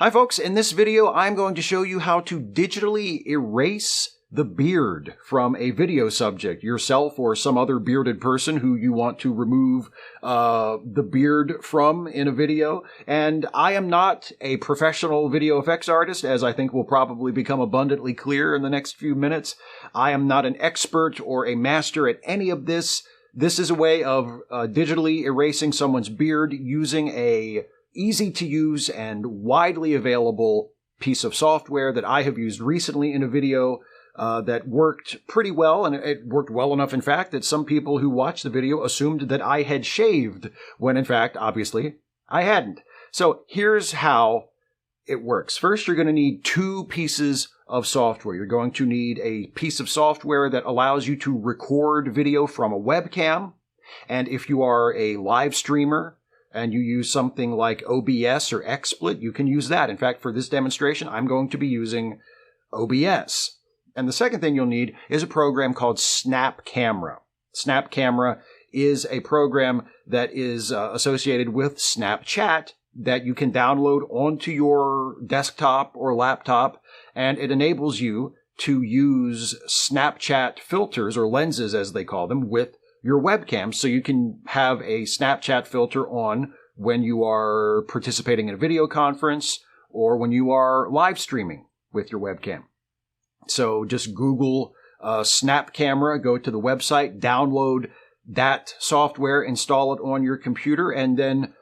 Hi folks, in this video I'm going to show you how to digitally erase the beard from a video subject, yourself or some other bearded person who you want to remove the beard from in a video. And I am not a professional video effects artist, as I think will probably become abundantly clear in the next few minutes. I am not an expert or a master at any of this. This is a way of digitally erasing someone's beard using a easy-to-use and widely available piece of software that I have used recently in a video that worked pretty well, and it worked well enough, in fact, that some people who watched the video assumed that I had shaved, when in fact, obviously, I hadn't. So here's how it works. First, you're going to need two pieces of software. You're going to need a piece of software that allows you to record video from a webcam, and if you are a live streamer, and you use something like OBS or XSplit, you can use that. In fact, for this demonstration, I'm going to be using OBS. And the second thing you'll need is a program called Snap Camera. Snap Camera is a program that is associated with Snapchat that you can download onto your desktop or laptop, and it enables you to use Snapchat filters, or lenses as they call them, with your webcam, so you can have a Snapchat filter on when you are participating in a video conference or when you are live streaming with your webcam. So just Google Snap Camera, go to the website, download that software, install it on your computer, and then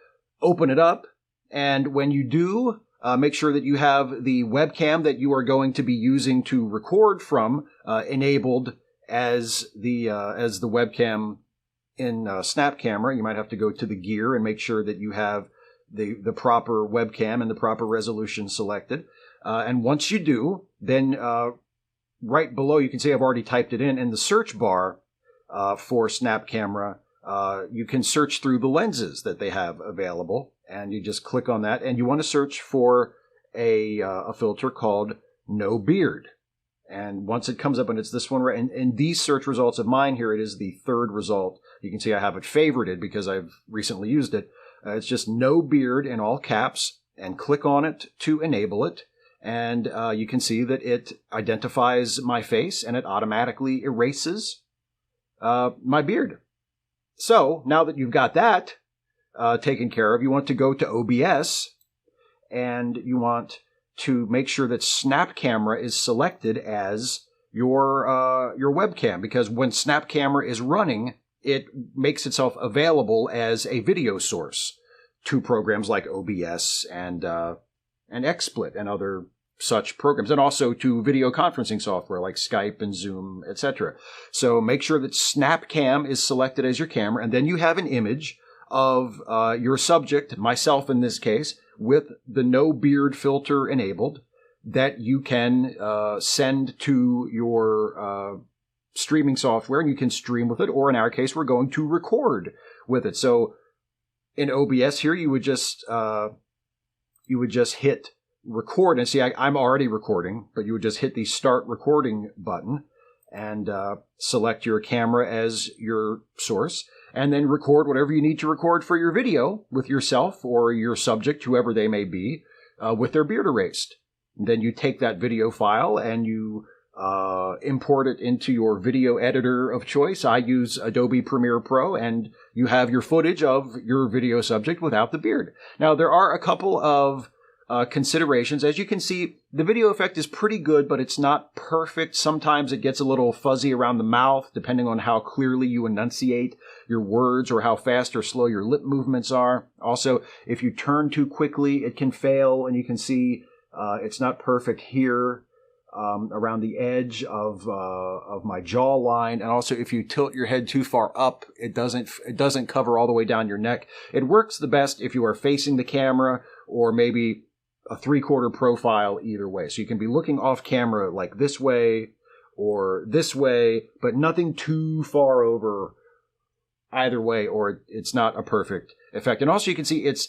open it up. And when you do, make sure that you have the webcam that you are going to be using to record from enabled as the webcam in Snap Camera. You might have to go to the gear and make sure that you have the proper webcam and the proper resolution selected. And once you do, then right below, you can see I've already typed it in the search bar for Snap Camera. You can search through the lenses that they have available, and you just click on that. And you want to search for a filter called No Beard. And once it comes up, and it's this one, right, and these search results of mine here, it is the third result. You can see I have it favorited because I've recently used it. It's just No Beard in all caps, and click on it to enable it. And you can see that it identifies my face, and it automatically erases my beard. So now that you've got that taken care of, you want to go to OBS, and you want to make sure that Snap Camera is selected as your webcam, because when Snap Camera is running, it makes itself available as a video source to programs like OBS and XSplit and other such programs, and also to video conferencing software like Skype and Zoom, etc. So make sure that Snap Cam is selected as your camera, and then you have an image of your subject, myself in this case, with the No Beard filter enabled, that you can send to your streaming software, and you can stream with it, or in our case, we're going to record with it. So in OBS here, you would just hit record, and see, I'm already recording, but you would just hit the Start Recording button and select your camera as your source, and then record whatever you need to record for your video with yourself or your subject, whoever they may be, with their beard erased. And then you take that video file and you import it into your video editor of choice. I use Adobe Premiere Pro, and you have your footage of your video subject without the beard. Now, there are a couple of considerations. As you can see, the video effect is pretty good, but it's not perfect. Sometimes it gets a little fuzzy around the mouth, depending on how clearly you enunciate your words or how fast or slow your lip movements are. Also, if you turn too quickly, it can fail, and you can see it's not perfect here around the edge of my jawline. And also, if you tilt your head too far up, it doesn't cover all the way down your neck. It works the best if you are facing the camera, or maybe a 3/4 profile either way. So you can be looking off camera like this way or this way, but nothing too far over either way, or it's not a perfect effect. And also you can see it's,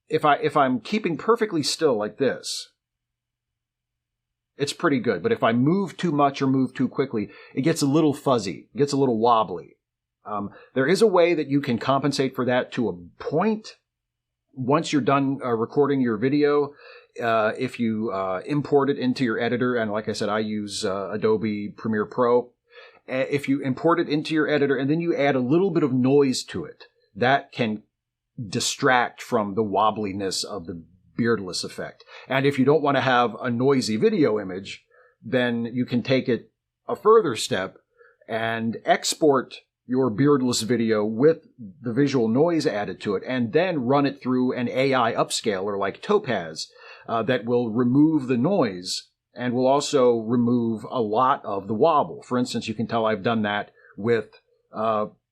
if I'm keeping perfectly still like this, it's pretty good. But if I move too much or move too quickly, it gets a little fuzzy, it gets a little wobbly. There is a way that you can compensate for that to a point, once you're done recording your video, if you import it into your editor, and like I said, I use Adobe Premiere Pro. If you import it into your editor and then you add a little bit of noise to it, that can distract from the wobbliness of the beardless effect. And if you don't want to have a noisy video image, then you can take it a further step and export your beardless video with the visual noise added to it, and then run it through an AI upscaler like Topaz that will remove the noise and will also remove a lot of the wobble. For instance, you can tell I've done that with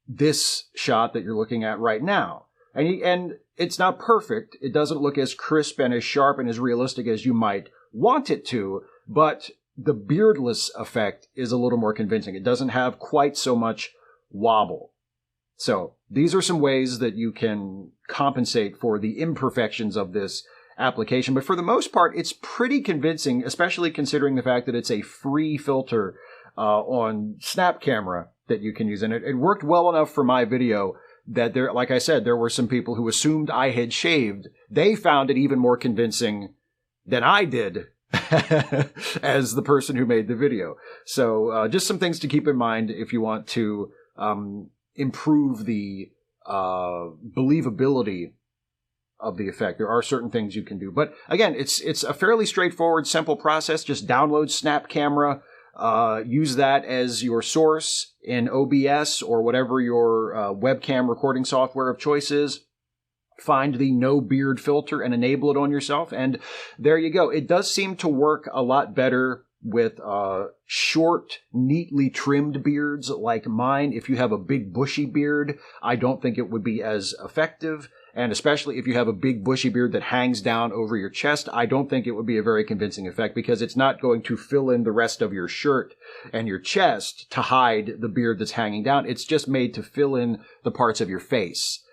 this shot that you're looking at right now. And it's not perfect. It doesn't look as crisp and as sharp and as realistic as you might want it to, but the beardless effect is a little more convincing. It doesn't have quite so much wobble. So these are some ways that you can compensate for the imperfections of this application. But for the most part, it's pretty convincing, especially considering the fact that it's a free filter on Snap Camera that you can use. And it worked well enough for my video that there, like I said, there were some people who assumed I had shaved. They found it even more convincing than I did as the person who made the video. So just some things to keep in mind if you want to improve the believability of the effect. There are certain things you can do. But again, it's a fairly straightforward, simple process. Just download Snap Camera, use that as your source in OBS or whatever your webcam recording software of choice is. Find the no beard filter and enable it on yourself. And there you go. It does seem to work a lot better with short, neatly trimmed beards like mine. If you have a big bushy beard, I don't think it would be as effective. And especially if you have a big bushy beard that hangs down over your chest, I don't think it would be a very convincing effect because it's not going to fill in the rest of your shirt and your chest to hide the beard that's hanging down. It's just made to fill in the parts of your face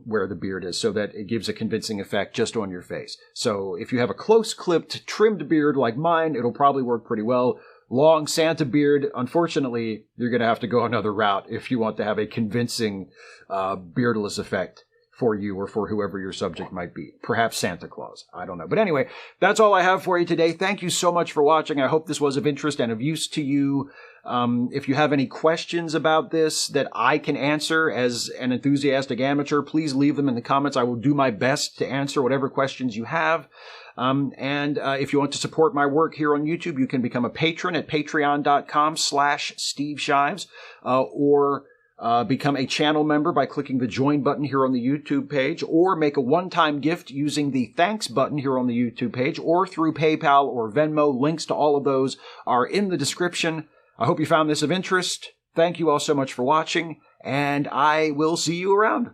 where the beard is, so that it gives a convincing effect just on your face. So if you have a close-clipped, trimmed beard like mine, it'll probably work pretty well. Long Santa beard, unfortunately, you're going to have to go another route if you want to have a convincing beardless effect for you or for whoever your subject might be. Perhaps Santa Claus. I don't know. But anyway, that's all I have for you today. Thank you so much for watching. I hope this was of interest and of use to you. If you have any questions about this that I can answer as an enthusiastic amateur, please leave them in the comments. I will do my best to answer whatever questions you have. If you want to support my work here on YouTube, you can become a patron at patreon.com/Steve Shives, or become a channel member by clicking the join button here on the YouTube page, or make a one-time gift using the thanks button here on the YouTube page, or through PayPal or Venmo. Links to all of those are in the description. I hope you found this of interest. Thank you all so much for watching, and I will see you around.